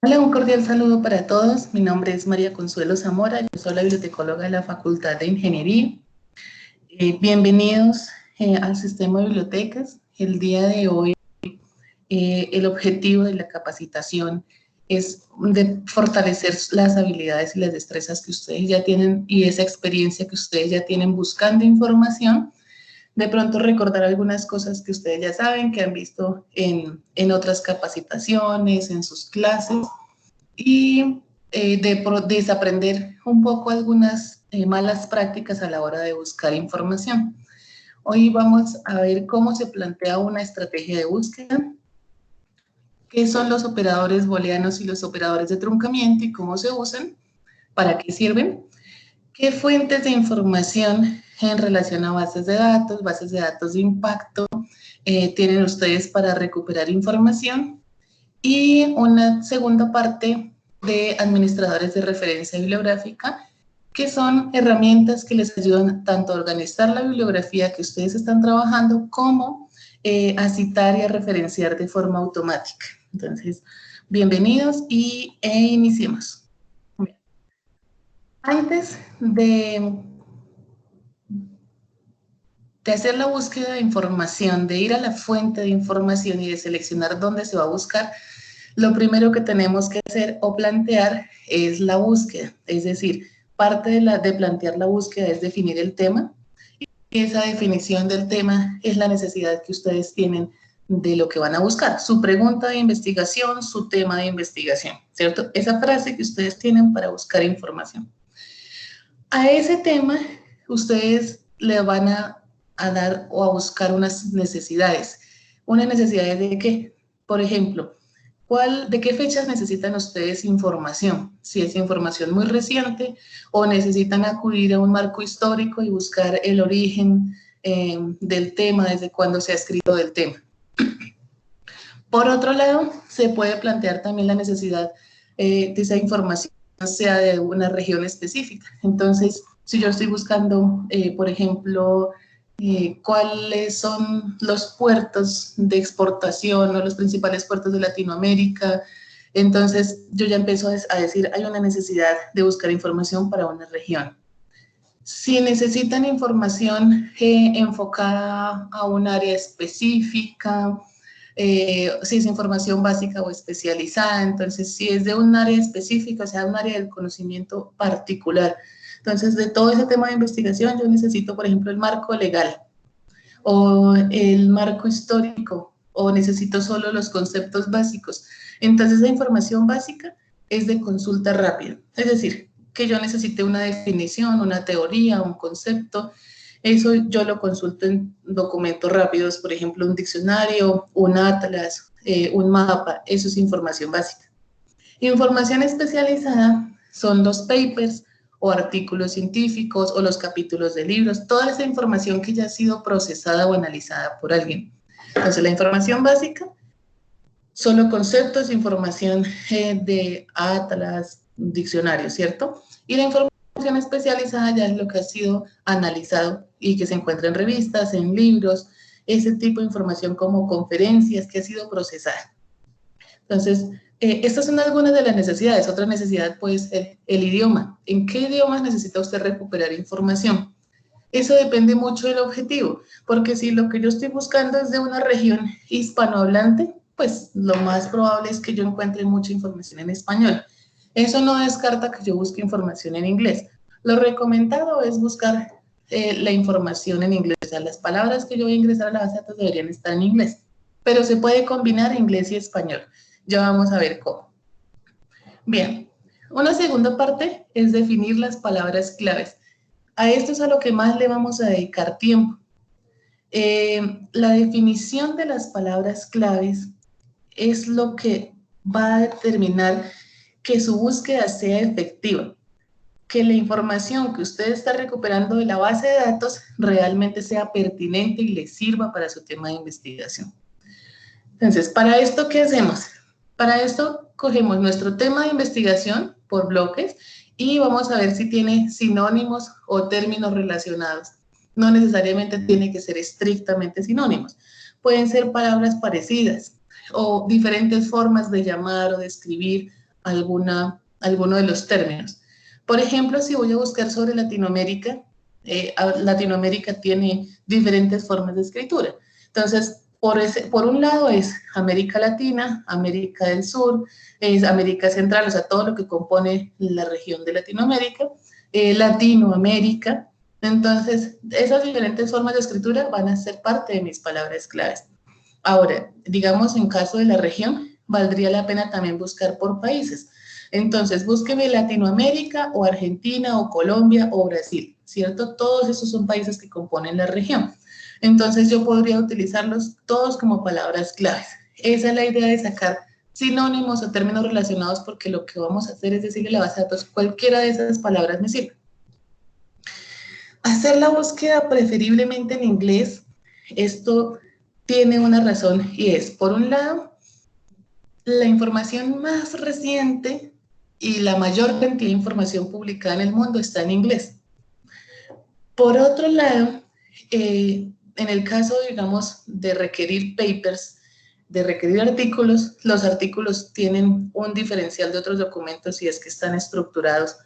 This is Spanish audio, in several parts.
Hola, un cordial saludo para todos. Mi nombre es María Consuelo Zamora, yo soy la bibliotecóloga de la Facultad de Ingeniería. Bienvenidos al sistema de bibliotecas. El día de hoy, el objetivo de la capacitación es de fortalecer las habilidades y las destrezas que ustedes ya tienen y esa experiencia que ustedes ya tienen buscando información. De pronto recordar algunas cosas que ustedes ya saben, que han visto en otras capacitaciones, en sus clases, y desaprender un poco algunas malas prácticas a la hora de buscar información. Hoy vamos a ver cómo se plantea una estrategia de búsqueda, qué son los operadores booleanos y los operadores de truncamiento y cómo se usan, para qué sirven, qué fuentes de información en relación a bases de datos de impacto tienen ustedes para recuperar información, y una segunda parte de administradores de referencia bibliográfica, que son herramientas que les ayudan tanto a organizar la bibliografía que ustedes están trabajando como a citar y a referenciar de forma automática. Entonces, bienvenidos e iniciemos. Antes de hacer la búsqueda de información, de ir a la fuente de información y de seleccionar dónde se va a buscar, lo primero que tenemos que hacer o plantear es la búsqueda. Es decir, parte de plantear la búsqueda es definir el tema, y esa definición del tema es la necesidad que ustedes tienen de lo que van a buscar, su pregunta de investigación, su tema de investigación, ¿cierto? Esa frase que ustedes tienen para buscar información. A ese tema, ustedes le van a dar o a buscar unas necesidades. ¿Unas necesidades de qué? Por ejemplo, ¿de qué fechas necesitan ustedes información? Si es información muy reciente o necesitan acudir a un marco histórico y buscar el origen del tema, desde cuándo se ha escrito del tema. Por otro lado, se puede plantear también la necesidad de esa información sea de una región específica. Entonces, si yo estoy buscando, por ejemplo, cuáles son los puertos de exportación o los principales puertos de Latinoamérica, entonces yo ya empiezo a decir, hay una necesidad de buscar información para una región. Si necesitan información enfocada a un área específica, si es información básica o especializada, entonces si es de un área específica, o sea, un área del conocimiento particular. Entonces, de todo ese tema de investigación, yo necesito, por ejemplo, el marco legal, o el marco histórico, o necesito solo los conceptos básicos. Entonces, la información básica es de consulta rápida, es decir, que yo necesite una definición, una teoría, un concepto, eso yo lo consulto en documentos rápidos, por ejemplo, un diccionario, un atlas, un mapa, eso es información básica. Información especializada son los papers o artículos científicos o los capítulos de libros, toda esa información que ya ha sido procesada o analizada por alguien. Entonces, la información básica, solo conceptos, información de atlas, diccionarios, ¿cierto? Y la información especializada ya es lo que ha sido analizado y que se encuentra en revistas, en libros, ese tipo de información como conferencias que ha sido procesada. Entonces, estas son algunas de las necesidades. Otra necesidad puede ser el idioma. ¿En qué idiomas necesita usted recuperar información? Eso depende mucho del objetivo, porque si lo que yo estoy buscando es de una región hispanohablante, pues lo más probable es que yo encuentre mucha información en español. Eso no descarta que yo busque información en inglés. Lo recomendado es buscar la información en inglés. O sea, las palabras que yo voy a ingresar a la base de datos deberían estar en inglés, pero se puede combinar inglés y español. Ya vamos a ver cómo. Bien, una segunda parte es definir las palabras claves. A esto es a lo que más le vamos a dedicar tiempo. La definición de las palabras claves es lo que va a determinar que su búsqueda sea efectiva, que la información que usted está recuperando de la base de datos realmente sea pertinente y le sirva para su tema de investigación. Entonces, ¿para esto qué hacemos? Para esto cogemos nuestro tema de investigación por bloques y vamos a ver si tiene sinónimos o términos relacionados. No necesariamente tiene que ser estrictamente sinónimos. Pueden ser palabras parecidas o diferentes formas de llamar o de escribir alguno de los términos. Por ejemplo, si voy a buscar sobre Latinoamérica, Latinoamérica tiene diferentes formas de escritura. Entonces, por un lado es América Latina, América del Sur, es América Central, o sea, todo lo que compone la región de Latinoamérica, Latinoamérica. Entonces, esas diferentes formas de escritura van a ser parte de mis palabras claves. Ahora, digamos, en caso de la región, valdría la pena también buscar por países. Entonces, búsqueme Latinoamérica o Argentina o Colombia o Brasil, ¿cierto? Todos esos son países que componen la región. Entonces, yo podría utilizarlos todos como palabras claves. Esa es la idea de sacar sinónimos o términos relacionados, porque lo que vamos a hacer es decirle a la base de datos, cualquiera de esas palabras me sirve. Hacer la búsqueda preferiblemente en inglés, esto tiene una razón y es, por un lado, la información más reciente y la mayor cantidad de información publicada en el mundo está en inglés. Por otro lado, en el caso, digamos, de requerir papers, de requerir artículos, los artículos tienen un diferencial de otros documentos y es que están estructurados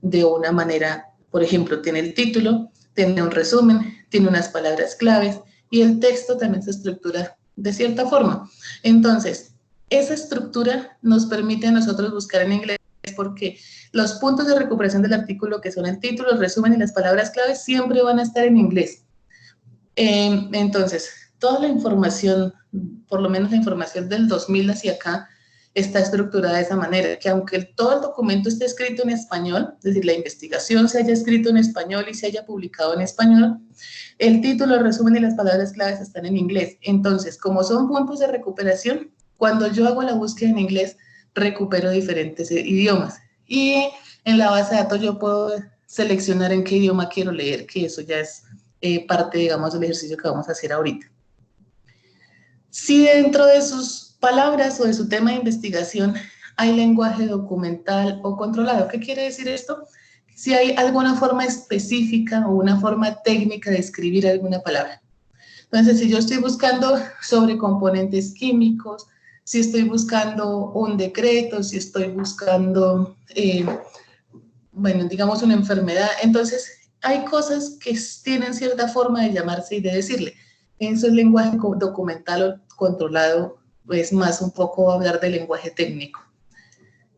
de una manera, por ejemplo, tiene el título, tiene un resumen, tiene unas palabras claves y el texto también se estructura de cierta forma. Entonces, esa estructura nos permite a nosotros buscar en inglés porque los puntos de recuperación del artículo, que son el título, el resumen y las palabras claves, siempre van a estar en inglés. Entonces, toda la información, por lo menos la información del 2000 hacia acá, está estructurada de esa manera, que aunque todo el documento esté escrito en español, es decir, la investigación se haya escrito en español y se haya publicado en español, el título, el resumen y las palabras claves están en inglés. Entonces, como son puntos de recuperación, cuando yo hago la búsqueda en inglés, recupero diferentes idiomas. Y en la base de datos yo puedo seleccionar en qué idioma quiero leer, que eso ya es parte, digamos, del ejercicio que vamos a hacer ahorita. Si dentro de sus palabras o de su tema de investigación hay lenguaje documental o controlado, ¿qué quiere decir esto? Si hay alguna forma específica o una forma técnica de escribir alguna palabra. Entonces, si yo estoy buscando sobre componentes químicos, si estoy buscando un decreto, si estoy buscando, bueno, digamos una enfermedad, entonces hay cosas que tienen cierta forma de llamarse y de decirle. Eso es lenguaje documental o controlado, es más un poco hablar de lenguaje técnico.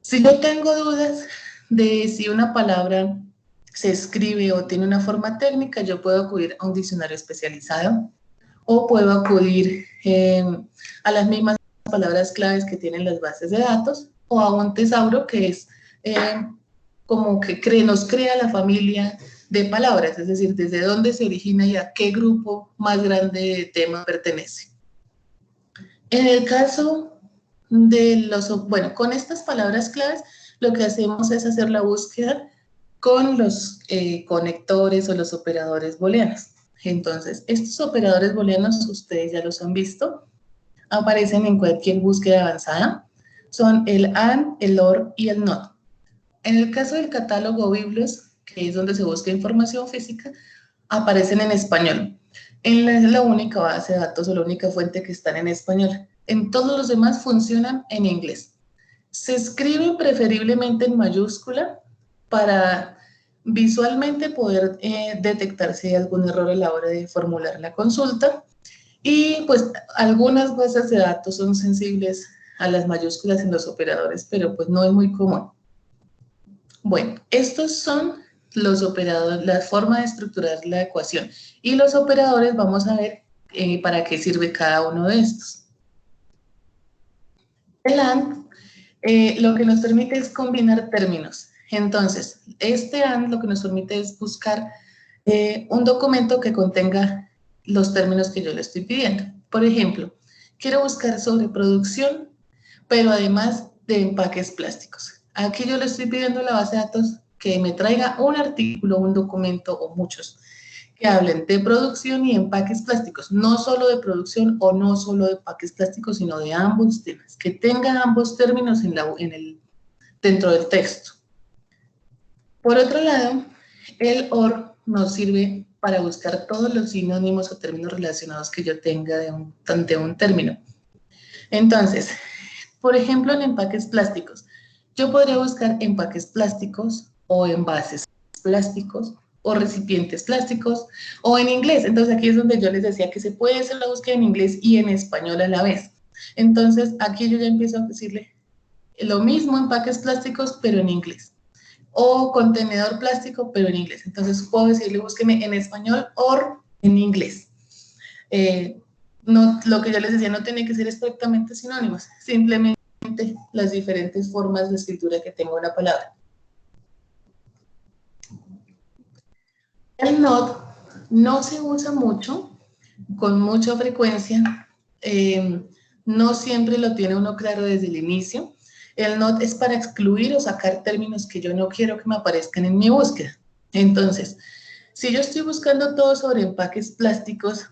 Si yo tengo dudas de si una palabra se escribe o tiene una forma técnica, yo puedo acudir a un diccionario especializado o puedo acudir a las mismas palabras claves que tienen las bases de datos o a un tesauro que es como que nos crea la familia de palabras, es decir, desde dónde se origina y a qué grupo más grande de tema pertenece. En el caso de los, bueno, con estas palabras claves, lo que hacemos es hacer la búsqueda con los conectores o los operadores booleanos. Entonces, estos operadores booleanos, ustedes ya los han visto, aparecen en cualquier búsqueda avanzada. Son el AND, el OR y el NOT. En el caso del catálogo Biblos, que es donde se busca información física, aparecen en español. Es la única base de datos o la única fuente que están en español. En todos los demás funcionan en inglés. Se escriben preferiblemente en mayúscula para visualmente poder detectar si hay algún error a la hora de formular la consulta. Y pues algunas bases de datos son sensibles a las mayúsculas en los operadores, pero pues no es muy común. Bueno, estos son los operadores, la forma de estructurar la ecuación. Y los operadores, vamos a ver para qué sirve cada uno de estos. El AND lo que nos permite es combinar términos. Entonces, este AND lo que nos permite es buscar un documento que contenga los términos que yo le estoy pidiendo. Por ejemplo, quiero buscar sobre producción, pero además de empaques plásticos. Aquí yo le estoy pidiendo a la base de datos que me traiga un artículo, un documento o muchos que hablen de producción y empaques plásticos, no solo de producción o no solo de empaques plásticos, sino de ambos temas, que tenga ambos términos dentro del texto. Por otro lado, el OR nos sirve para buscar todos los sinónimos o términos relacionados que yo tenga ante un término. Entonces, por ejemplo, en empaques plásticos, Yo podría buscar empaques plásticos o envases plásticos o recipientes plásticos o en inglés. Entonces aquí es donde yo les decía que se puede hacer la búsqueda en inglés y en español a la vez. Entonces aquí yo ya empiezo a decirle lo mismo, empaques plásticos, pero en inglés. O contenedor plástico, pero en inglés. Entonces puedo decirle búsqueme en español o en inglés. No, lo que yo les decía no tiene que ser estrictamente sinónimos, simplemente las diferentes formas de escritura que tenga una palabra. El not no se usa mucho, con mucha frecuencia, no siempre lo tiene uno claro desde el inicio. El not es para excluir o sacar términos que yo no quiero que me aparezcan en mi búsqueda. Entonces, si yo estoy buscando todo sobre empaques plásticos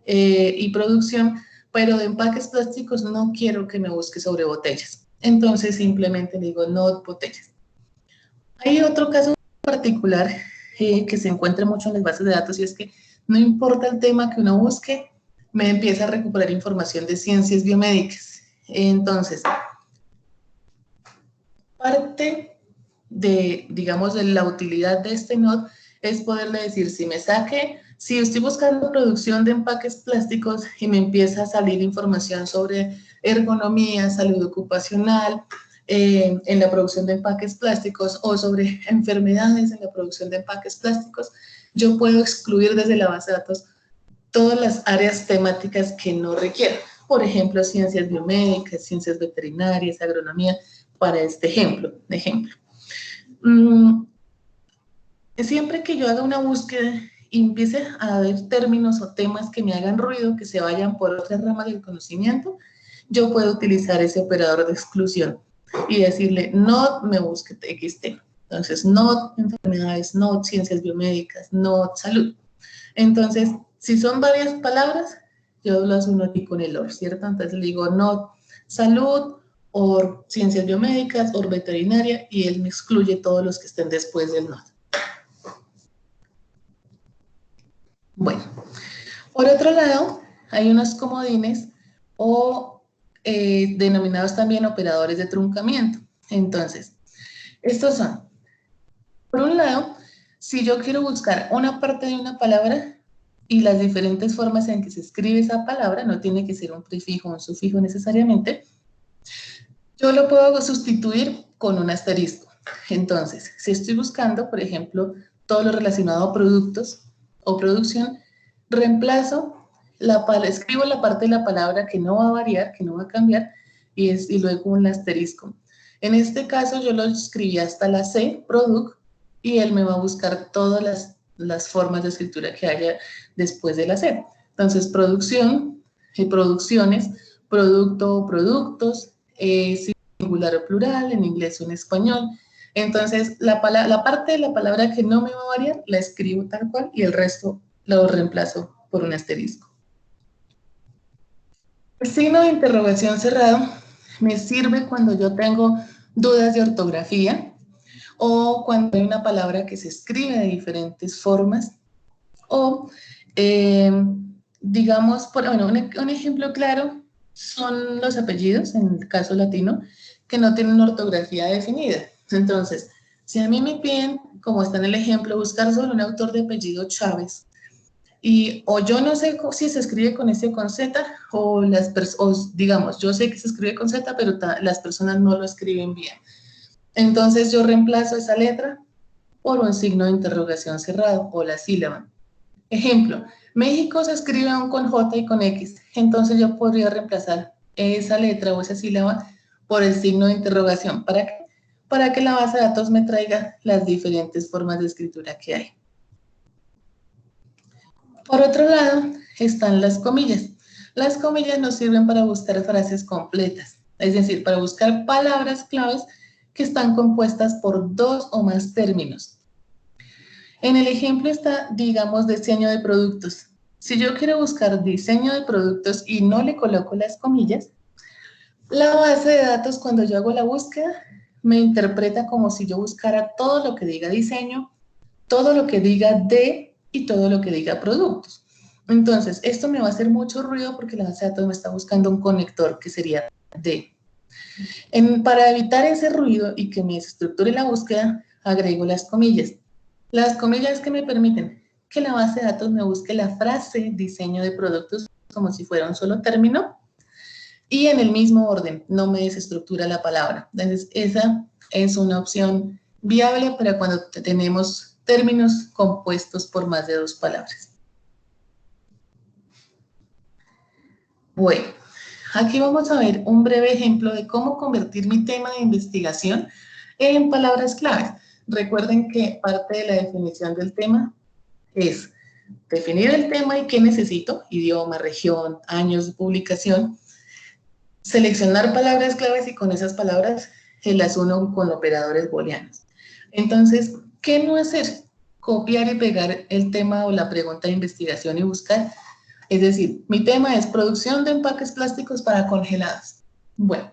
y producción, pero de empaques plásticos no quiero que me busque sobre botellas. Entonces simplemente digo not botellas. Hay otro caso particular que se encuentra mucho en las bases de datos y es que no importa el tema que uno busque, me empieza a recuperar información de ciencias biomédicas. Entonces, parte de, digamos, de la utilidad de este node es poderle decir, si estoy buscando producción de empaques plásticos y me empieza a salir información sobre ergonomía, salud ocupacional, en la producción de empaques plásticos o sobre enfermedades en la producción de empaques plásticos, yo puedo excluir desde la base de datos todas las áreas temáticas que no requiero. Por ejemplo, ciencias biomédicas, ciencias veterinarias, agronomía, para este ejemplo. Siempre que yo haga una búsqueda y empiece a ver términos o temas que me hagan ruido, que se vayan por otras ramas del conocimiento, yo puedo utilizar ese operador de exclusión y decirle, no me busque TXT. Entonces, no enfermedades, no ciencias biomédicas, no salud. Entonces, si son varias palabras, yo las uno aquí con el OR, ¿cierto? Entonces le digo, no salud, o ciencias biomédicas, o veterinaria, y él me excluye todos los que estén después del not. Bueno, por otro lado, hay unos comodines o denominados también operadores de truncamiento. Entonces, estos son, por un lado, si yo quiero buscar una parte de una palabra y las diferentes formas en que se escribe esa palabra, no tiene que ser un prefijo o un sufijo necesariamente, yo lo puedo sustituir con un asterisco. Entonces, si estoy buscando, por ejemplo, todo lo relacionado a productos o producción, escribo la parte de la palabra que no va a variar, que no va a cambiar, y luego un asterisco. En este caso yo lo escribí hasta la C, product, y él me va a buscar todas las formas de escritura que haya después de la C. Entonces, producción, producciones, producto o productos, singular o plural, en inglés o en español. Entonces, la parte de la palabra que no me va a variar, la escribo tal cual y el resto lo reemplazo por un asterisco. El signo de interrogación cerrado me sirve cuando yo tengo dudas de ortografía o cuando hay una palabra que se escribe de diferentes formas o, digamos, un ejemplo claro son los apellidos, en el caso latino, que no tienen ortografía definida. Entonces, si a mí me piden, como está en el ejemplo, buscar sobre un autor de apellido Chávez, o yo no sé si se escribe con S o con Z, o digamos, yo sé que se escribe con Z, pero las personas no lo escriben bien. Entonces yo reemplazo esa letra por un signo de interrogación cerrado, o la sílaba. Ejemplo, México se escribe aún con J y con X, entonces yo podría reemplazar esa letra o esa sílaba por el signo de interrogación. ¿Para qué? Para que la base de datos me traiga las diferentes formas de escritura que hay. Por otro lado, están las comillas. Las comillas nos sirven para buscar frases completas, es decir, para buscar palabras claves que están compuestas por dos o más términos. En el ejemplo está, digamos, diseño de productos. Si yo quiero buscar diseño de productos y no le coloco las comillas, la base de datos, cuando yo hago la búsqueda, me interpreta como si yo buscara todo lo que diga diseño, todo lo que diga de y todo lo que diga productos. Entonces, esto me va a hacer mucho ruido porque la base de datos me está buscando un conector que sería de. Para evitar ese ruido y que me desestructure la búsqueda, agrego las comillas. Las comillas que me permiten que la base de datos me busque la frase diseño de productos como si fuera un solo término y en el mismo orden, no me desestructura la palabra. Entonces, esa es una opción viable para cuando tenemos términos compuestos por más de 2 palabras. Bueno, aquí vamos a ver un breve ejemplo de cómo convertir mi tema de investigación en palabras claves. Recuerden que parte de la definición del tema es definir el tema y qué necesito, idioma, región, años de publicación, seleccionar palabras claves y con esas palabras las uno con operadores booleanos. Entonces, ¿qué no hacer? Copiar y pegar el tema o la pregunta de investigación y buscar. Es decir, mi tema es producción de empaques plásticos para congelados. Bueno,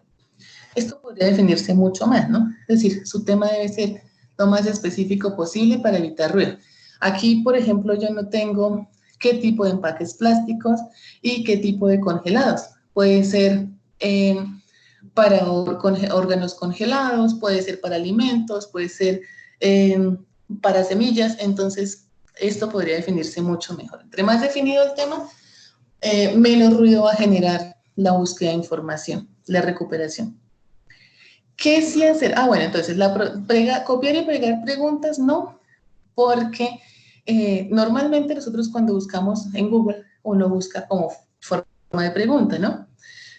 esto podría definirse mucho más, ¿no? Es decir, su tema debe ser lo más específico posible para evitar ruido. Aquí, por ejemplo, yo no tengo qué tipo de empaques plásticos y qué tipo de congelados. Puede ser para órganos congelados, puede ser para alimentos, puede ser para semillas. Entonces, esto podría definirse mucho mejor. Entre más definido el tema, menos ruido va a generar la búsqueda de información, la recuperación. ¿Qué sí hacer? Ah, bueno, entonces, copiar y pegar preguntas, no, porque normalmente nosotros cuando buscamos en Google, uno busca como forma de pregunta, ¿no?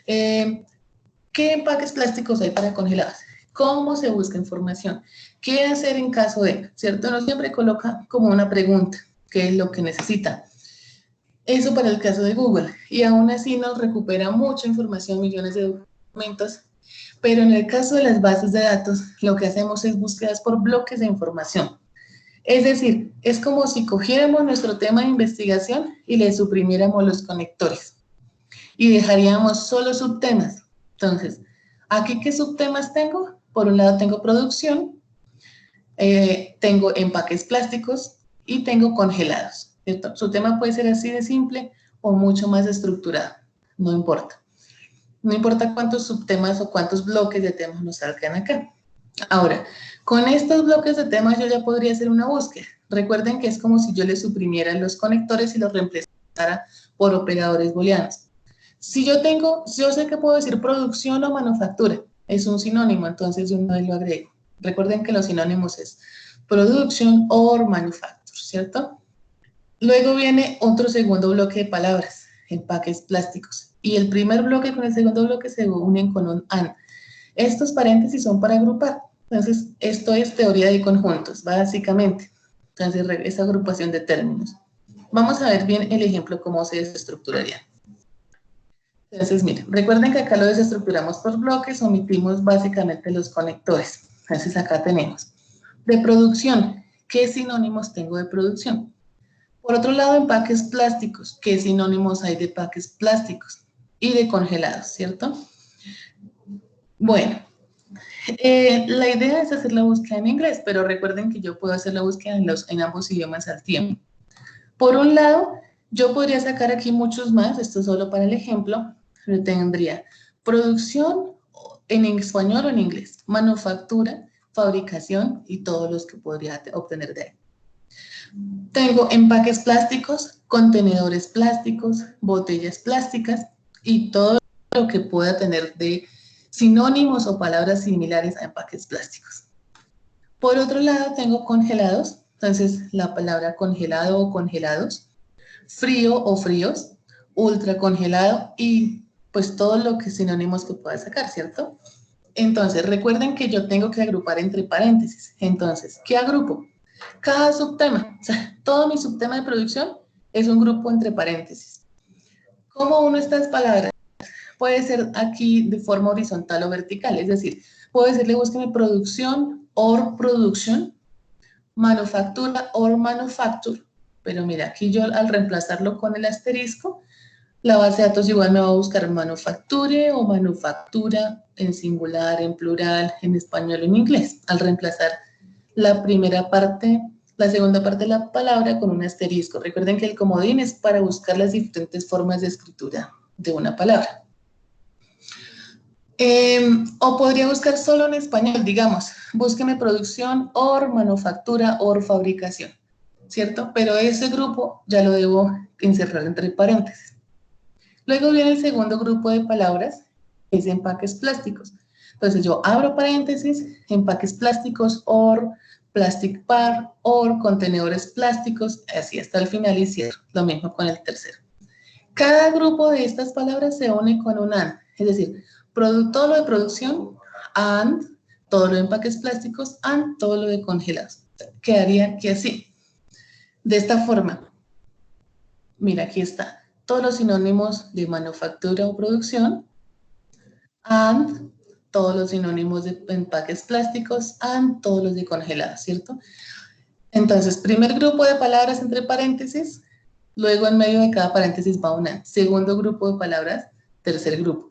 ¿Qué empaques plásticos hay para congelados? ¿Cómo se busca información? ¿Qué hacer en caso de? ¿Cierto? Uno siempre coloca como una pregunta, ¿qué es lo que necesita? Eso para el caso de Google. Y aún así nos recupera mucha información, millones de documentos. Pero en el caso de las bases de datos, lo que hacemos es búsquedas por bloques de información. Es decir, es como si cogiéramos nuestro tema de investigación y le suprimiéramos los conectores. Y dejaríamos solo subtemas. Entonces, ¿aquí qué subtemas tengo? Por un lado tengo producción, tengo empaques plásticos y tengo congelados, ¿cierto? Su tema puede ser así de simple o mucho más estructurado, no importa. No importa cuántos subtemas o cuántos bloques de temas nos salgan acá. Ahora, con estos bloques de temas yo ya podría hacer una búsqueda. Recuerden que es como si yo le suprimiera los conectores y los reemplazara por operadores booleanos. Si yo sé que puedo decir producción o manufactura, es un sinónimo, entonces yo una vez lo agrego. Recuerden que los sinónimos es production or manufacture, ¿cierto? Luego viene otro segundo bloque de palabras, empaques plásticos. Y el primer bloque con el segundo bloque se unen con un AND. Estos paréntesis son para agrupar. Entonces, esto es teoría de conjuntos, básicamente. Entonces, esa agrupación de términos. Vamos a ver bien el ejemplo, cómo se desestructuraría. Entonces, miren, recuerden que acá lo desestructuramos por bloques, omitimos básicamente los conectores. Entonces, acá tenemos de producción. ¿Qué sinónimos tengo de producción? Por otro lado, empaques plásticos. ¿Qué sinónimos hay de empaques plásticos? Y de congelados, ¿cierto? Bueno, la idea es hacer la búsqueda en inglés, pero recuerden que yo puedo hacer la búsqueda en ambos idiomas al tiempo. Por un lado, yo podría sacar aquí muchos más, esto es solo para el ejemplo, pero tendría producción en español o en inglés, manufactura, fabricación y todos los que podría obtener de ahí. Tengo empaques plásticos, contenedores plásticos, botellas plásticas y todo lo que pueda tener de sinónimos o palabras similares a empaques plásticos. Por otro lado, tengo congelados, entonces la palabra congelado o congelados, frío o fríos, ultra congelado y pues todo lo que sinónimos que pueda sacar, ¿cierto? Entonces, recuerden que yo tengo que agrupar entre paréntesis. Entonces, ¿qué agrupo? Cada subtema, o sea, todo mi subtema de producción es un grupo entre paréntesis. ¿Cómo uno estas palabras? Puede ser aquí de forma horizontal o vertical, es decir, puedo decirle búsqueme producción or production, manufactura or manufacture, pero mira, aquí yo al reemplazarlo con el asterisco, la base de datos igual me va a buscar manufacture o manufactura en singular, en plural, en español o en inglés, al reemplazar la primera parte, la segunda parte de la palabra con un asterisco. Recuerden que el comodín es para buscar las diferentes formas de escritura de una palabra. O podría buscar solo en español, digamos, búsqueme producción, or manufactura, or fabricación, ¿cierto? Pero ese grupo ya lo debo encerrar entre paréntesis. Luego viene el segundo grupo de palabras, que es empaques plásticos. Entonces yo abro paréntesis, empaques plásticos, or plastic par, or contenedores plásticos, así hasta el final y cierro. Lo mismo con el tercero. Cada grupo de estas palabras se une con un and, es decir, todo lo de producción, and, todo lo de empaques plásticos, and, todo lo de congelados. Quedaría aquí así, de esta forma. Mira, aquí está, todos los sinónimos de manufactura o producción, and, todos los sinónimos de empaques plásticos, and, todos los de congelados, ¿cierto? Entonces, primer grupo de palabras entre paréntesis, luego en medio de cada paréntesis va un and. Segundo grupo de palabras, tercer grupo.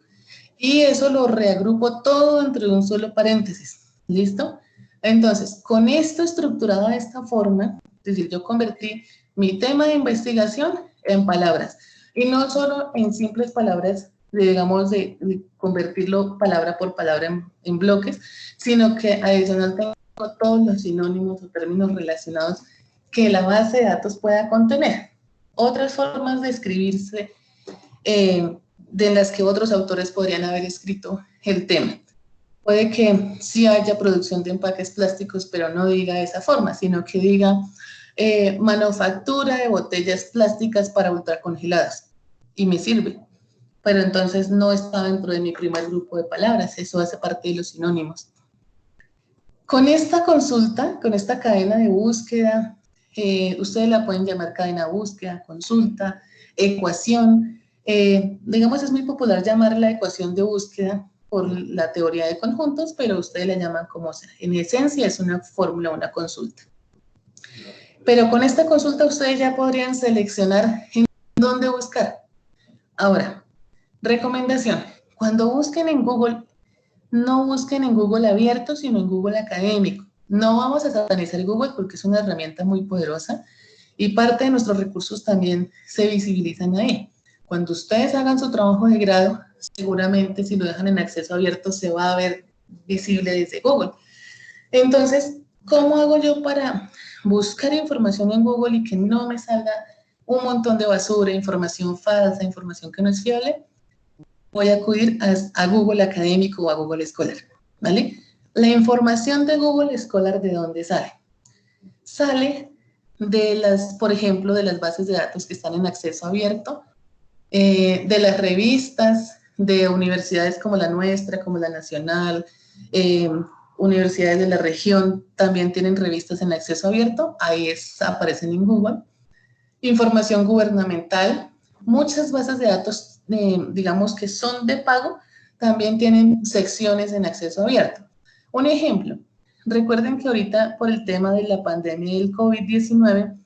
Y eso lo reagrupo todo entre un solo paréntesis. ¿Listo? Entonces, con esto estructurado de esta forma, es decir, yo convertí mi tema de investigación en palabras. Y no solo en simples palabras, digamos, de convertirlo palabra por palabra en bloques, sino que adicional tengo todos los sinónimos o términos relacionados que la base de datos pueda contener. Otras formas de escribirse de las que otros autores podrían haber escrito el tema. Puede que sí haya producción de empaques plásticos, pero no diga de esa forma, sino que diga manufactura de botellas plásticas para ultracongeladas. Y me sirve. Pero entonces no está dentro de mi primer grupo de palabras, eso hace parte de los sinónimos. Con esta consulta, con esta cadena de búsqueda, ustedes la pueden llamar cadena de búsqueda, consulta, ecuación. Digamos, es muy popular llamarla ecuación de búsqueda por la teoría de conjuntos, pero ustedes la llaman como sea. En esencia es una fórmula, una consulta. Pero con esta consulta ustedes ya podrían seleccionar en dónde buscar. Ahora, recomendación. Cuando busquen en Google, no busquen en Google abierto, sino en Google académico. No vamos a satanizar Google porque es una herramienta muy poderosa y parte de nuestros recursos también se visibilizan ahí. Cuando ustedes hagan su trabajo de grado, seguramente si lo dejan en acceso abierto se va a ver visible desde Google. Entonces, ¿cómo hago yo para buscar información en Google y que no me salga un montón de basura, información falsa, información que no es fiable? Voy a acudir a Google Académico o a Google Scholar, ¿vale? La información de Google Scholar, ¿de dónde sale? Sale de las, por ejemplo, de las bases de datos que están en acceso abierto, de las revistas, de universidades como la nuestra, como la Nacional, universidades de la región también tienen revistas en acceso abierto, ahí aparecen en Google. Información gubernamental, muchas bases de datos digamos que son de pago, también tienen secciones en acceso abierto. Un ejemplo, recuerden que ahorita por el tema de la pandemia del COVID-19,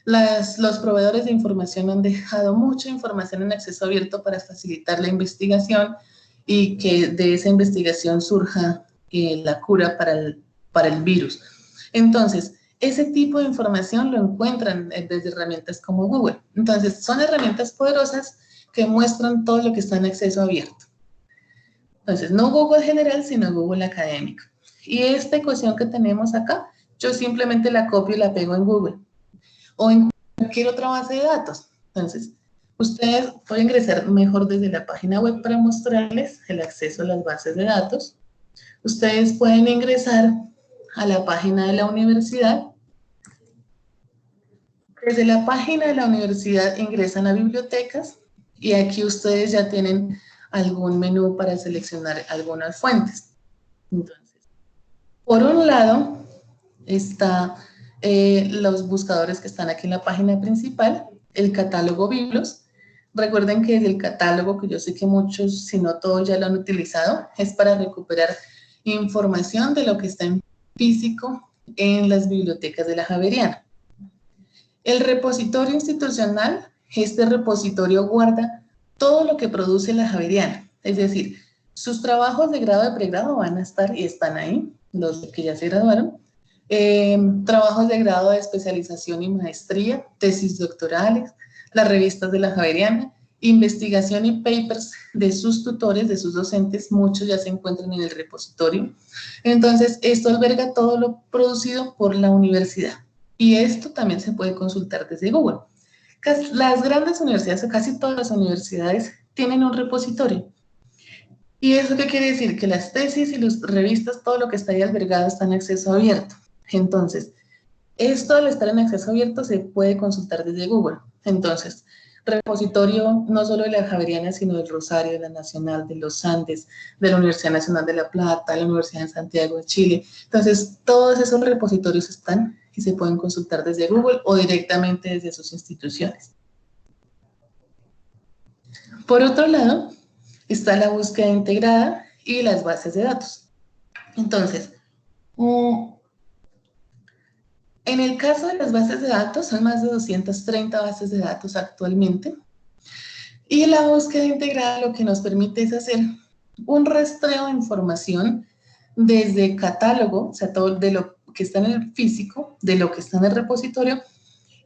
los proveedores de información han dejado mucha información en acceso abierto para facilitar la investigación y que de esa investigación surja la cura para el virus. Entonces, ese tipo de información lo encuentran desde herramientas como Google. Entonces, son herramientas poderosas que muestran todo lo que está en acceso abierto. Entonces, no Google general, sino Google académico. Y esta ecuación que tenemos acá, yo simplemente la copio y la pego en Google o en cualquier otra base de datos. Entonces, ustedes pueden ingresar mejor desde la página web para mostrarles el acceso a las bases de datos. Ustedes pueden ingresar a la página de la universidad. Desde la página de la universidad ingresan a bibliotecas y aquí ustedes ya tienen algún menú para seleccionar algunas fuentes. Entonces, por un lado está los buscadores que están aquí en la página principal, el catálogo Biblos. Recuerden que el catálogo, que yo sé que muchos, si no todos ya lo han utilizado, es para recuperar información de lo que está en físico en las bibliotecas de la Javeriana. El repositorio institucional, este repositorio guarda todo lo que produce la Javeriana, es decir, sus trabajos de grado y pregrado van a estar y están ahí, los que ya se graduaron, trabajos de grado de especialización y maestría, tesis doctorales, las revistas de la Javeriana investigación y papers de sus tutores, de sus docentes, muchos ya se encuentran en el repositorio. Entonces, esto alberga todo lo producido por la universidad. Y esto también se puede consultar desde Google. Las grandes universidades, o casi todas las universidades, tienen un repositorio. ¿Y eso qué quiere decir? Que las tesis y las revistas, todo lo que está ahí albergado está en acceso abierto. Entonces, esto al estar en acceso abierto se puede consultar desde Google. Entonces, repositorio no solo de la Javeriana, sino del Rosario, de la Nacional, de los Andes, de la Universidad Nacional de La Plata, de la Universidad de Santiago de Chile. Entonces, todos esos repositorios están y se pueden consultar desde Google o directamente desde sus instituciones. Por otro lado, está la búsqueda integrada y las bases de datos. Entonces, en el caso de las bases de datos, son más de 230 bases de datos actualmente. Y la búsqueda integrada lo que nos permite es hacer un rastreo de información desde catálogo, o sea, todo de lo que está en el físico, de lo que está en el repositorio,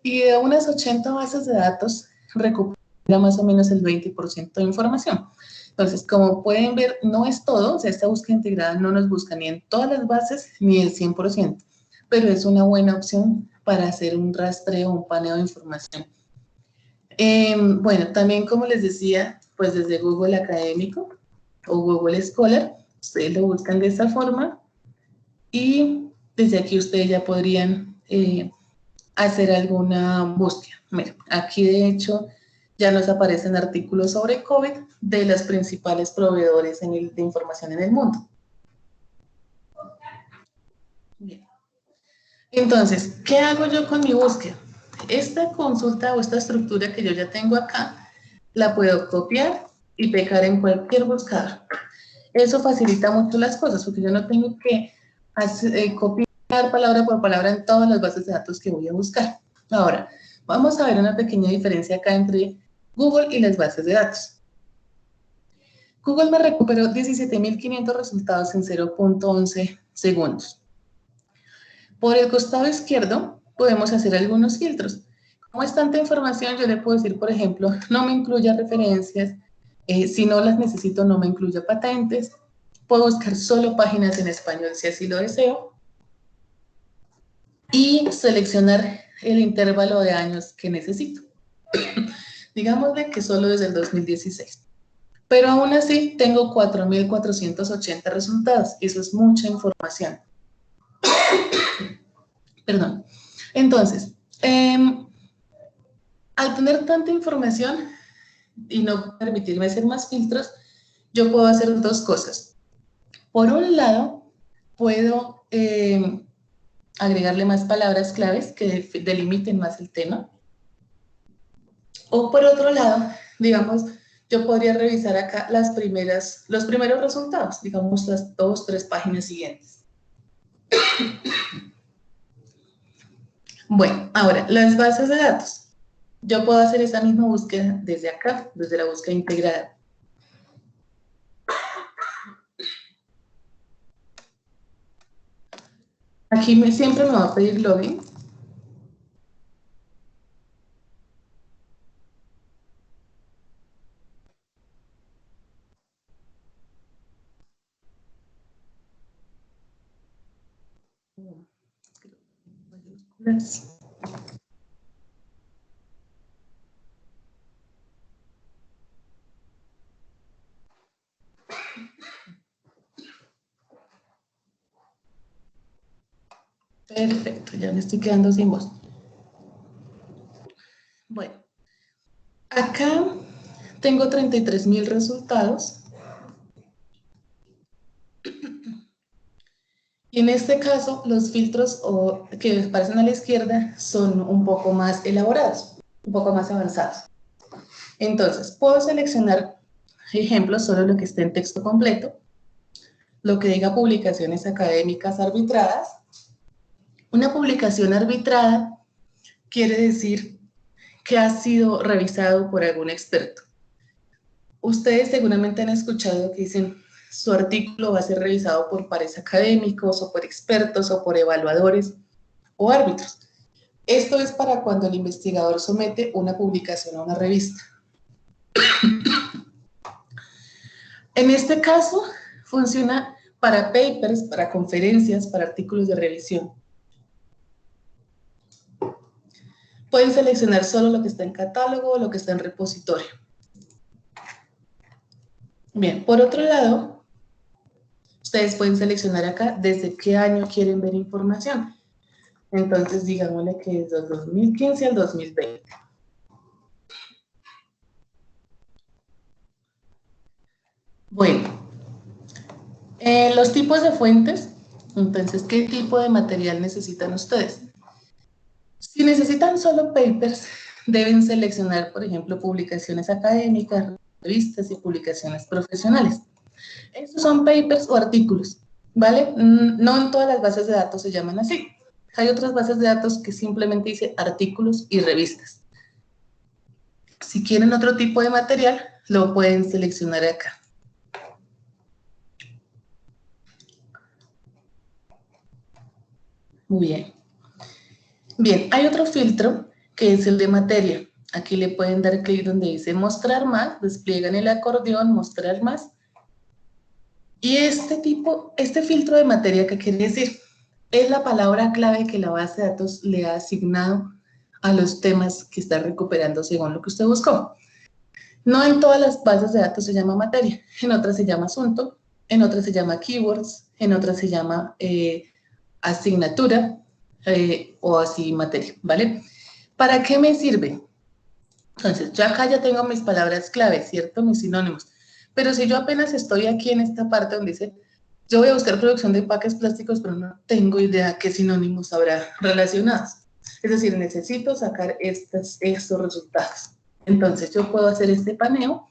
y de unas 80 bases de datos recupera más o menos el 20% de información. Entonces, como pueden ver, no es todo, o sea, esta búsqueda integrada no nos busca ni en todas las bases ni el 100%, pero es una buena opción para hacer un rastreo, un paneo de información. Bueno, también como les decía, pues desde Google Académico o Google Scholar, ustedes lo buscan de esta forma y desde aquí ustedes ya podrían hacer alguna búsqueda. Mira, aquí de hecho ya nos aparecen artículos sobre COVID de los principales proveedores de información en el mundo. Bien. Entonces, ¿qué hago yo con mi búsqueda? Esta consulta o esta estructura que yo ya tengo acá, la puedo copiar y pegar en cualquier buscador. Eso facilita mucho las cosas, porque yo no tengo que copiar palabra por palabra en todas las bases de datos que voy a buscar. Ahora, vamos a ver una pequeña diferencia acá entre Google y las bases de datos. Google me recuperó 17.500 resultados en 0.11 segundos. Por el costado izquierdo podemos hacer algunos filtros. Como es tanta información, yo le puedo decir, por ejemplo, no me incluya referencias, si no las necesito, no me incluya patentes. Puedo buscar solo páginas en español si así lo deseo. Y seleccionar el intervalo de años que necesito. Digámosle que solo desde el 2016. Pero aún así tengo 4.480 resultados. Eso es mucha información. Perdón. Entonces, al tener tanta información y no permitirme hacer más filtros, yo puedo hacer dos cosas. Por un lado, puedo agregarle más palabras claves que delimiten más el tema. O por otro lado, digamos, yo podría revisar acá los primeros resultados, digamos las 2 o 3 páginas siguientes. Bueno, ahora, las bases de datos. Yo puedo hacer esa misma búsqueda desde acá, desde la búsqueda integrada. Aquí siempre me va a pedir login. Perfecto, ya me estoy quedando sin voz. Bueno, acá tengo 33.000 resultados. Y en este caso, los filtros que aparecen a la izquierda son un poco más elaborados, un poco más avanzados. Entonces, puedo seleccionar ejemplos, solo lo que esté en texto completo, lo que diga publicaciones académicas arbitradas. Una publicación arbitrada quiere decir que ha sido revisado por algún experto. Ustedes seguramente han escuchado que dicen su artículo va a ser revisado por pares académicos o por expertos o por evaluadores o árbitros. Esto es para cuando el investigador somete una publicación a una revista. En este caso, funciona para papers, para conferencias, para artículos de revisión. Pueden seleccionar solo lo que está en catálogo o lo que está en repositorio. Bien, por otro lado, ustedes pueden seleccionar acá desde qué año quieren ver información. Entonces, digámosle que es del 2015 al 2020. Bueno, los tipos de fuentes. Entonces, ¿qué tipo de material necesitan ustedes? Si necesitan solo papers, deben seleccionar, por ejemplo, publicaciones académicas, revistas y publicaciones profesionales. Estos son papers o artículos, ¿vale? No en todas las bases de datos se llaman así. Hay otras bases de datos que simplemente dice artículos y revistas. Si quieren otro tipo de material, lo pueden seleccionar acá. Muy bien. Bien, hay otro filtro que es el de materia. Aquí le pueden dar clic donde dice mostrar más, despliegan el acordeón, mostrar más. Y este filtro de materia, ¿qué quiere decir? Es la palabra clave que la base de datos le ha asignado a los temas que está recuperando según lo que usted buscó. No en todas las bases de datos se llama materia, en otras se llama asunto, en otras se llama keywords, en otras se llama asignatura o así materia, ¿vale? ¿Para qué me sirve? Entonces, yo acá ya tengo mis palabras clave, ¿cierto? Mis sinónimos. Pero si yo apenas estoy aquí en esta parte donde dice, yo voy a buscar producción de empaques plásticos, pero no tengo idea qué sinónimos habrá relacionados. Es decir, necesito sacar estos resultados. Entonces, yo puedo hacer este paneo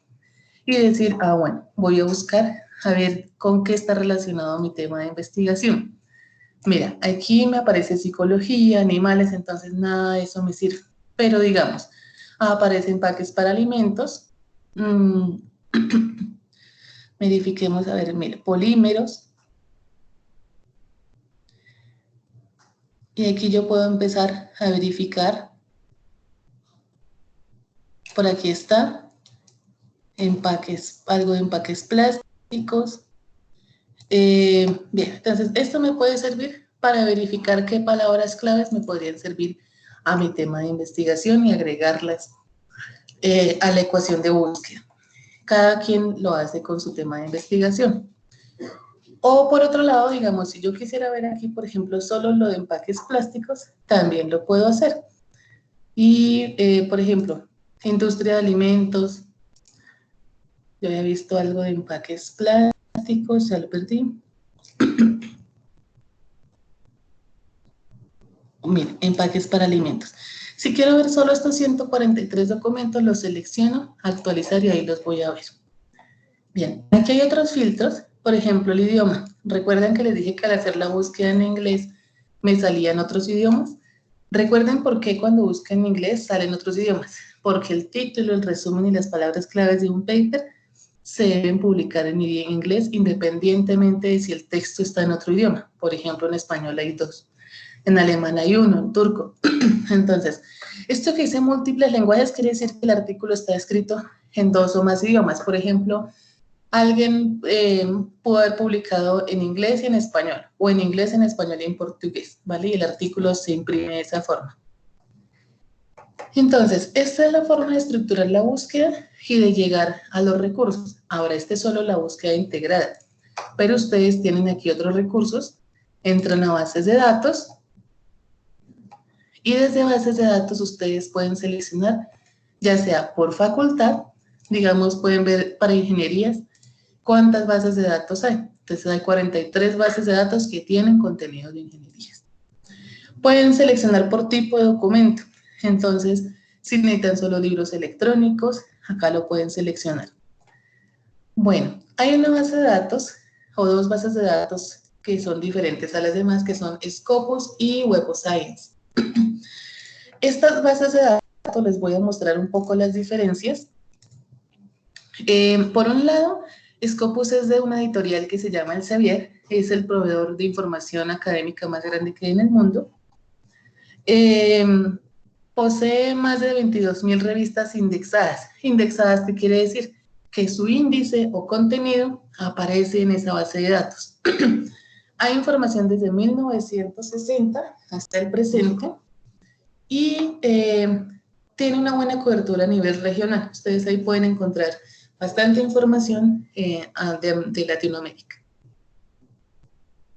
y decir, bueno, voy a buscar a ver con qué está relacionado mi tema de investigación. Mira, aquí me aparece psicología, animales, entonces nada de eso me sirve. Pero digamos, aparece empaques para alimentos. Verifiquemos, a ver, mira, polímeros. Y aquí yo puedo empezar a verificar. Por aquí está. Empaques, algo de empaques plásticos. Bien, entonces esto me puede servir para verificar qué palabras claves me podrían servir a mi tema de investigación y agregarlas a la ecuación de búsqueda. Cada quien lo hace con su tema de investigación. O por otro lado, digamos, si yo quisiera ver aquí, por ejemplo, solo lo de empaques plásticos, también lo puedo hacer. Y, por ejemplo, industria de alimentos, yo había visto algo de empaques plásticos, ya lo perdí. Miren, empaques para alimentos. Si quiero ver solo estos 143 documentos, los selecciono, actualizar y ahí los voy a ver. Bien, aquí hay otros filtros, por ejemplo, el idioma. ¿Recuerdan que les dije que al hacer la búsqueda en inglés me salían otros idiomas? Recuerden por qué cuando buscan en inglés salen otros idiomas. Porque el título, el resumen y las palabras claves de un paper se deben publicar en inglés independientemente de si el texto está en otro idioma. Por ejemplo, en español hay 2. En alemán hay 1, en turco. Entonces, esto que dice múltiples lenguajes quiere decir que el artículo está escrito en 2 o más idiomas. Por ejemplo, alguien pudo haber publicado en inglés y en español, o en inglés, en español y en portugués, ¿vale? Y el artículo se imprime de esa forma. Entonces, esta es la forma de estructurar la búsqueda y de llegar a los recursos. Ahora, esta es solo la búsqueda integrada, pero ustedes tienen aquí otros recursos, entran a bases de datos, y desde bases de datos ustedes pueden seleccionar, ya sea por facultad, digamos, pueden ver para ingenierías, cuántas bases de datos hay. Entonces hay 43 bases de datos que tienen contenido de ingenierías. Pueden seleccionar por tipo de documento. Entonces, si necesitan solo libros electrónicos, acá lo pueden seleccionar. Bueno, hay una base de datos o 2 bases de datos que son diferentes a las demás, que son Scopus y Web of Science. Estas bases de datos les voy a mostrar un poco las diferencias. Por un lado, Scopus es de una editorial que se llama Elsevier, es el proveedor de información académica más grande que hay en el mundo. Posee más de 22.000 revistas indexadas. Indexadas, ¿qué quiere decir? Que su índice o contenido aparece en esa base de datos. Hay información desde 1960 hasta el presente y tiene una buena cobertura a nivel regional. Ustedes ahí pueden encontrar bastante información de Latinoamérica.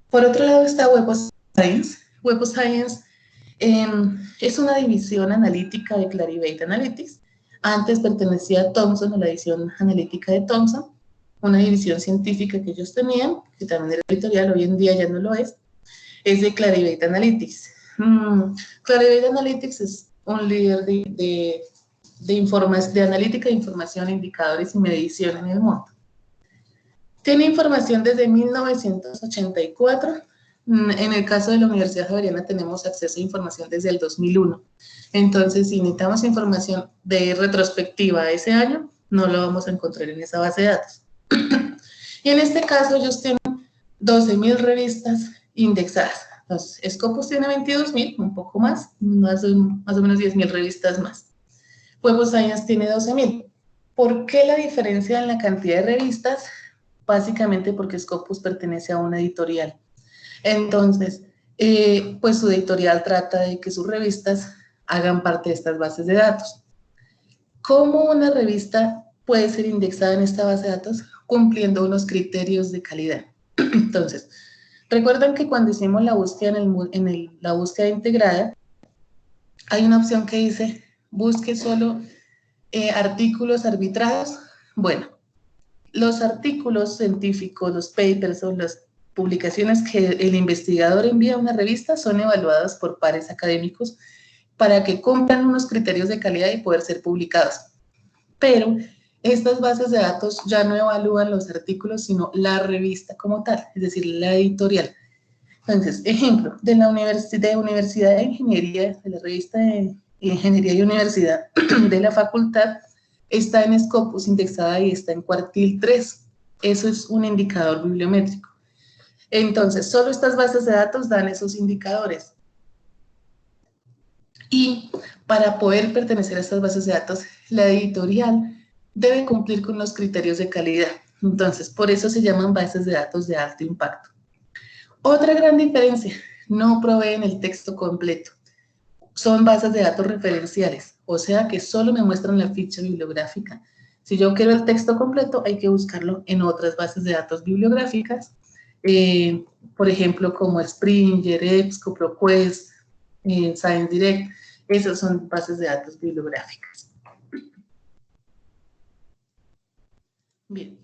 Por otro lado está Web of Science. Web of Science es una división analítica de Clarivate Analytics. Antes pertenecía a Thomson, a la división analítica de Thomson, una división científica que ellos tenían, que también era editorial, hoy en día ya no lo es de Clarivate Analytics. Clarivate Analytics es un líder de analítica de información, indicadores y medición en el mundo. Tiene información desde 1984. En el caso de la Universidad Javeriana tenemos acceso a información desde el 2001. Entonces, si necesitamos información de retrospectiva de ese año, no lo vamos a encontrar en esa base de datos. Y en este caso ellos tienen 12.000 revistas indexadas. Los Scopus tiene 22.000, un poco más o menos 10.000 revistas más. Web of Science tiene 12.000. ¿Por qué la diferencia en la cantidad de revistas? Básicamente porque Scopus pertenece a una editorial. Entonces, pues su editorial trata de que sus revistas hagan parte de estas bases de datos. ¿Cómo una revista puede ser indexada en esta base de datos? Cumpliendo unos criterios de calidad. Entonces, recuerdan que cuando hicimos la búsqueda la búsqueda integrada, hay una opción que dice, busque solo artículos arbitrados. Bueno, los artículos científicos, los papers o las publicaciones que el investigador envía a una revista son evaluadas por pares académicos para que cumplan unos criterios de calidad y poder ser publicados. Pero estas bases de datos ya no evalúan los artículos, sino la revista como tal, es decir, la editorial. Entonces, ejemplo, de la Universidad de Ingeniería, de la revista de Ingeniería y Universidad de la facultad, está en Scopus indexada y está en cuartil 3. Eso es un indicador bibliométrico. Entonces, solo estas bases de datos dan esos indicadores. Y para poder pertenecer a estas bases de datos, la editorial debe cumplir con los criterios de calidad. Entonces, por eso se llaman bases de datos de alto impacto. Otra gran diferencia, no proveen el texto completo. Son bases de datos referenciales, o sea que solo me muestran la ficha bibliográfica. Si yo quiero el texto completo, hay que buscarlo en otras bases de datos bibliográficas, por ejemplo, como Springer, EBSCO, ProQuest, ScienceDirect. Esas son bases de datos bibliográficas. Bien,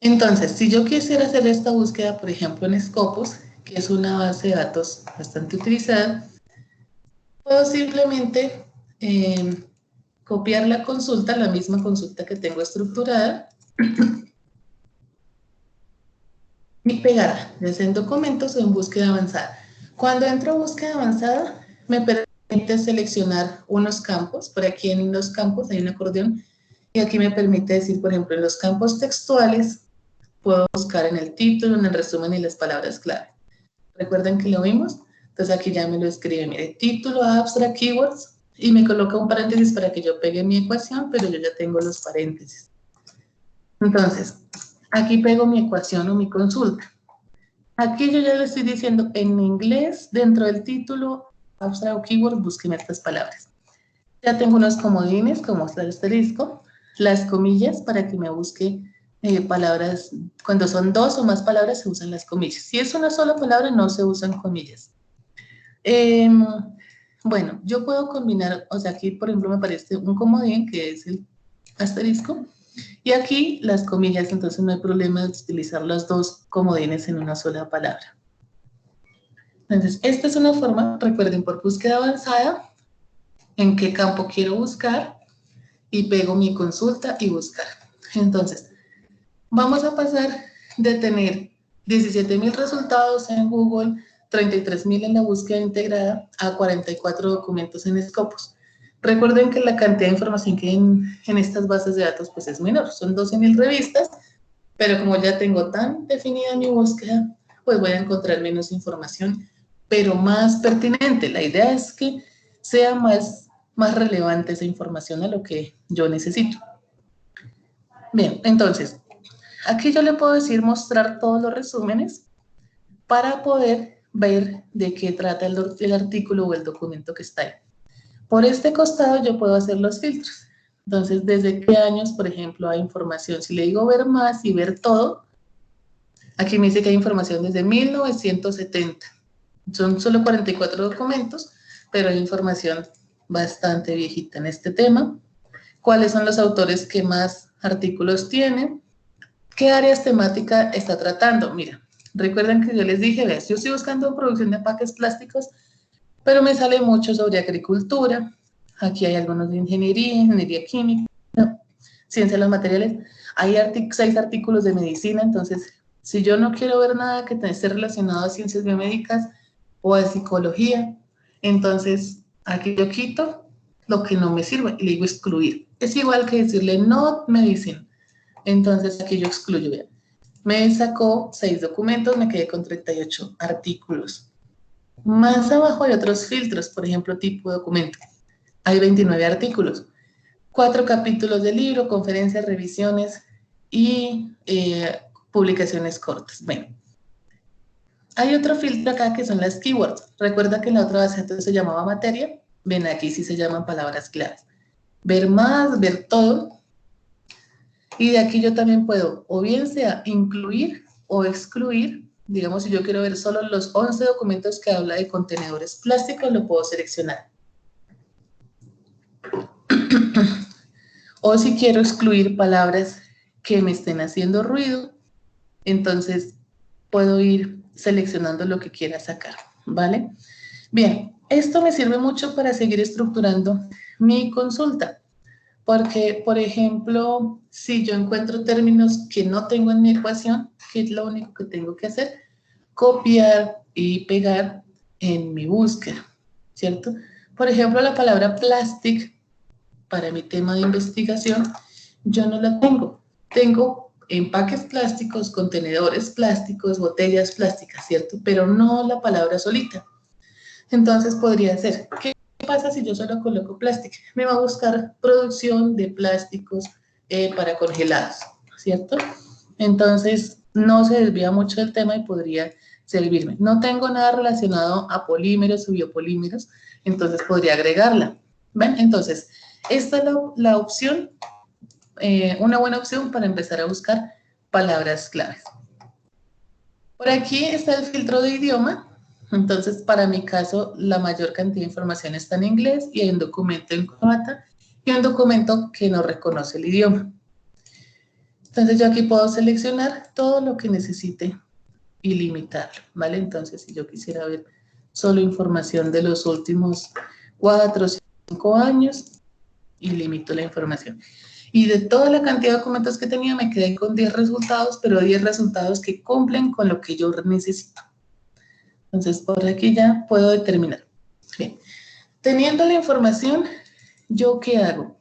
entonces, si yo quisiera hacer esta búsqueda, por ejemplo, en Scopus, que es una base de datos bastante utilizada, puedo simplemente copiar la consulta, la misma consulta que tengo estructurada, y pegarla, ya sea en documentos o en búsqueda avanzada. Cuando entro a búsqueda avanzada, me permite seleccionar unos campos. Por aquí en los campos hay un acordeón, y aquí me permite decir, por ejemplo, en los campos textuales, puedo buscar en el título, en el resumen y las palabras clave. ¿Recuerdan que lo vimos? Entonces aquí ya me lo escribe, mire, título, abstract, keywords, y me coloca un paréntesis para que yo pegue mi ecuación, pero yo ya tengo los paréntesis. Entonces, aquí pego mi ecuación o mi consulta. Aquí yo ya le estoy diciendo en inglés, dentro del título, abstract o keyword, búsqueme estas palabras. Ya tengo unos comodines, como el asterisco, las comillas para que me busque palabras. Cuando son dos o más palabras se usan las comillas. Si es una sola palabra no se usan comillas. Bueno, yo puedo combinar, o sea, aquí por ejemplo me aparece un comodín que es el asterisco y aquí las comillas, entonces no hay problema de utilizar los dos comodines en una sola palabra. Entonces, esta es una forma, recuerden, por búsqueda avanzada, en qué campo quiero buscar y pego mi consulta y buscar. Entonces, vamos a pasar de tener 17.000 resultados en Google, 33.000 en la búsqueda integrada, a 44 documentos en Scopus. Recuerden que la cantidad de información que hay en estas bases de datos pues es menor, son 12.000 revistas, pero como ya tengo tan definida mi búsqueda, pues voy a encontrar menos información, pero más pertinente. La idea es que sea más más relevante esa información a lo que yo necesito. Bien, entonces, aquí yo le puedo decir mostrar todos los resúmenes para poder ver de qué trata el artículo o el documento que está ahí. Por este costado yo puedo hacer los filtros. Entonces, ¿desde qué años, por ejemplo, hay información? Si le digo ver más y ver todo, aquí me dice que hay información desde 1970. Son solo 44 documentos, pero hay información bastante viejita en este tema. ¿Cuáles son los autores que más artículos tienen? ¿Qué áreas temáticas está tratando? Mira, recuerden que yo les dije, vean, yo estoy buscando producción de empaques plásticos, pero me sale mucho sobre agricultura. Aquí hay algunos de ingeniería química, ciencia de los materiales. Hay 6 artículos de medicina, entonces, si yo no quiero ver nada que esté relacionado a ciencias biomédicas o a psicología, entonces aquí yo quito lo que no me sirve y le digo excluir. Es igual que decirle no medicina. Entonces aquí yo excluyo, vean. Me sacó 6 documentos, me quedé con 38 artículos. Más abajo hay otros filtros, por ejemplo, tipo de documento. Hay 29 artículos, 4 capítulos de libro, conferencias, revisiones y publicaciones cortas. Bueno, hay otro filtro acá que son las keywords. Recuerda que en la otra base entonces se llamaba materia. Ven, aquí sí se llaman palabras claves. Ver más, ver todo. Y de aquí yo también puedo, o bien sea incluir o excluir. Digamos, si yo quiero ver solo los 11 documentos que habla de contenedores plásticos, lo puedo seleccionar. O si quiero excluir palabras que me estén haciendo ruido, entonces puedo ir seleccionando lo que quiera sacar, ¿vale? Bien, esto me sirve mucho para seguir estructurando mi consulta. Porque, por ejemplo, si yo encuentro términos que no tengo en mi ecuación, ¿qué es lo único que tengo que hacer? Copiar y pegar en mi búsqueda, ¿cierto? Por ejemplo, la palabra plastic, para mi tema de investigación, yo no la tengo. Tengo empaques plásticos, contenedores plásticos, botellas plásticas, ¿cierto? Pero no la palabra solita. Entonces podría ser, ¿qué pasa si yo solo coloco plástico? Me va a buscar producción de plásticos para congelados, ¿cierto? Entonces no se desvía mucho del tema y podría servirme. No tengo nada relacionado a polímeros o biopolímeros, entonces podría agregarla. ¿Ven? Entonces, esta es la opción, una buena opción para empezar a buscar palabras claves. Por aquí está el filtro de idioma. Entonces, para mi caso, la mayor cantidad de información está en inglés y hay un documento en croata y un documento que no reconoce el idioma. Entonces, yo aquí puedo seleccionar todo lo que necesite y limitarlo, ¿vale? Entonces, si yo quisiera ver solo información de los últimos 4 o 5 años y limito la información. Y de toda la cantidad de documentos que tenía, me quedé con 10 resultados, pero 10 resultados que cumplen con lo que yo necesito. Entonces, por aquí ya puedo determinar. Bien. Teniendo la información, ¿yo qué hago?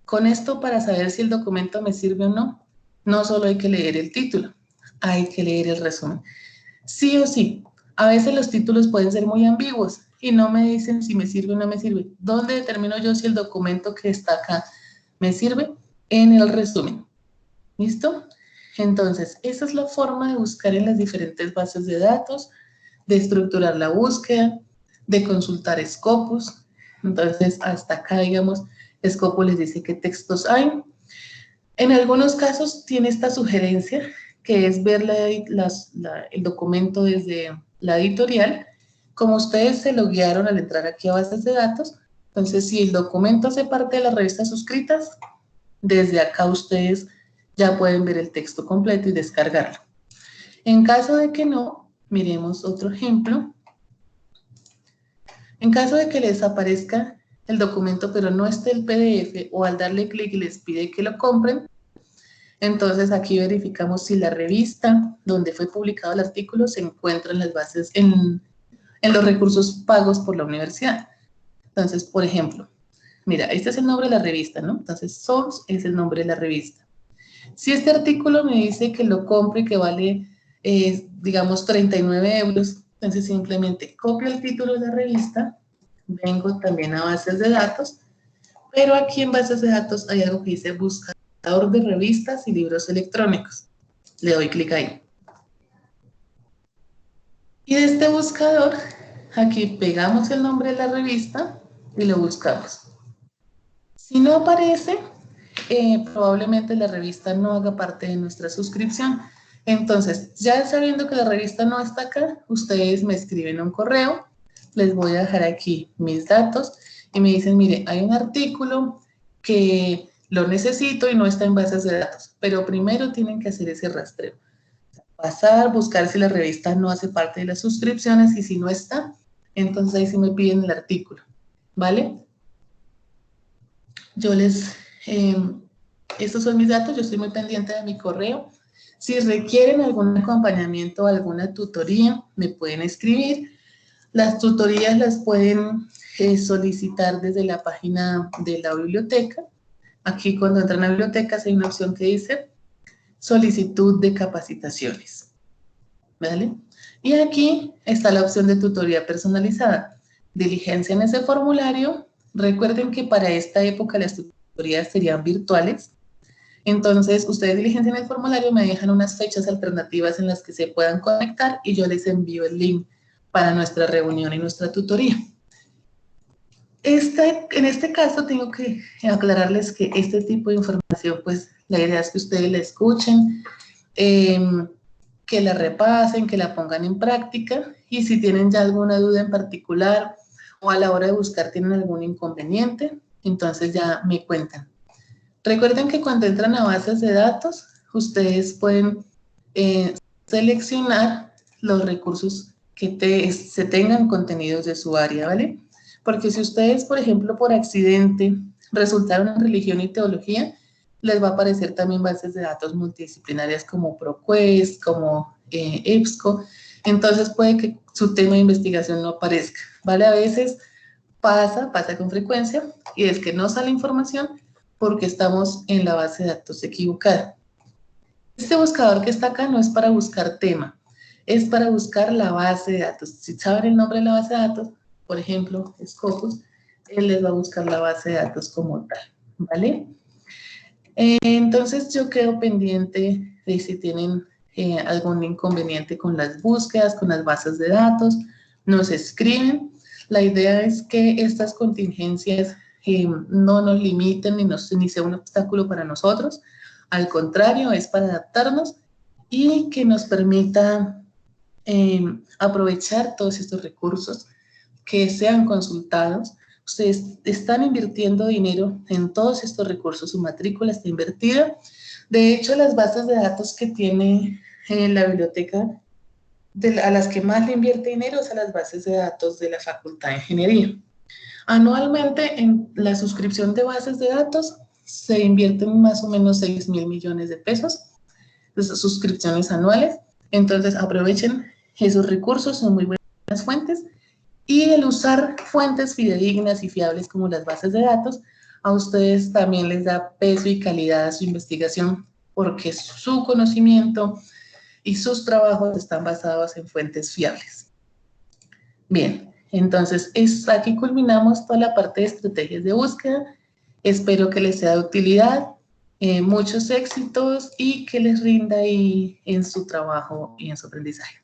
Con esto, para saber si el documento me sirve o no, no solo hay que leer el título, hay que leer el resumen. Sí o sí, a veces los títulos pueden ser muy ambiguos y no me dicen si me sirve o no me sirve. ¿Dónde determino yo si el documento que está acá me sirve? En el resumen. ¿Listo? Entonces, esa es la forma de buscar en las diferentes bases de datos, de estructurar la búsqueda, de consultar Scopus. Entonces, hasta acá, digamos, Scopus les dice qué textos hay. En algunos casos tiene esta sugerencia, que es ver el documento desde la editorial. Como ustedes se loguearon al entrar aquí a bases de datos, entonces si el documento hace parte de las revistas suscritas, desde acá ustedes ya pueden ver el texto completo y descargarlo. En caso de que no, miremos otro ejemplo. En caso de que les aparezca el documento pero no esté el PDF o al darle clic les pide que lo compren, entonces aquí verificamos si la revista donde fue publicado el artículo se encuentra en las bases, en los recursos pagos por la universidad. Entonces, por ejemplo, mira, este es el nombre de la revista, ¿no? Entonces, source es el nombre de la revista. Si este artículo me dice que lo compre, que vale, digamos, 39 euros, entonces simplemente copio el título de la revista, vengo también a bases de datos, Pero aquí en bases de datos hay algo que dice buscador de revistas y libros electrónicos. Le doy clic ahí. Y de este buscador, aquí pegamos el nombre de la revista y lo buscamos. Si no aparece, probablemente la revista no haga parte de nuestra suscripción. Entonces, ya sabiendo que la revista no está acá, ustedes me escriben un correo, les voy a dejar aquí mis datos y me dicen, mire, hay un artículo que lo necesito y no está en bases de datos, pero primero tienen que hacer ese rastreo. Pasar, buscar si la revista no hace parte de las suscripciones y si no está, entonces ahí sí me piden el artículo, ¿vale? Yo estos son mis datos, yo estoy muy pendiente de mi correo. Si requieren algún acompañamiento o alguna tutoría, me pueden escribir. Las tutorías las pueden solicitar desde la página de la biblioteca. Aquí cuando entran a bibliotecas hay una opción que dice solicitud de capacitaciones, ¿vale? Y aquí está la opción de tutoría personalizada. Diligencia en ese formulario. Recuerden que para esta época las tutorías serían virtuales. Entonces, ustedes diligencian el formulario, me dejan unas fechas alternativas en las que se puedan conectar y yo les envío el link para nuestra reunión y nuestra tutoría. En este caso tengo que aclararles que este tipo de información, pues la idea es que ustedes la escuchen, que la repasen, que la pongan en práctica y si tienen ya alguna duda en particular o a la hora de buscar tienen algún inconveniente, entonces ya me cuentan. Recuerden que cuando entran a bases de datos, ustedes pueden seleccionar los recursos que se tengan contenidos de su área, ¿vale? Porque si ustedes, por ejemplo, por accidente resultaron en religión y teología, les va a aparecer también bases de datos multidisciplinarias como ProQuest, como EBSCO. Entonces puede que su tema de investigación no aparezca, ¿vale? A veces pasa con frecuencia y es que no sale información porque estamos en la base de datos equivocada. Este buscador que está acá no es para buscar tema, es para buscar la base de datos. Si saben el nombre de la base de datos, por ejemplo, Scopus, él les va a buscar la base de datos como tal, ¿vale? Entonces yo quedo pendiente de si tienen algún inconveniente con las búsquedas, con las bases de datos, nos escriben. La idea es que estas contingencias no nos limiten ni sea un obstáculo para nosotros. Al contrario, es para adaptarnos y que nos permita aprovechar todos estos recursos, que sean consultados. Ustedes están invirtiendo dinero en todos estos recursos, su matrícula está invertida. De hecho, las bases de datos que tiene la biblioteca, a las que más le invierte dinero es a las bases de datos de la Facultad de Ingeniería. Anualmente en la suscripción de bases de datos se invierten más o menos 6.000 millones de pesos, esas suscripciones anuales. Entonces aprovechen esos recursos, son muy buenas fuentes. Y el usar fuentes fidedignas y fiables como las bases de datos, a ustedes también les da peso y calidad a su investigación, porque su conocimiento y sus trabajos están basados en fuentes fiables. Bien, entonces aquí culminamos toda la parte de estrategias de búsqueda. Espero que les sea de utilidad, muchos éxitos y que les rinda ahí en su trabajo y en su aprendizaje.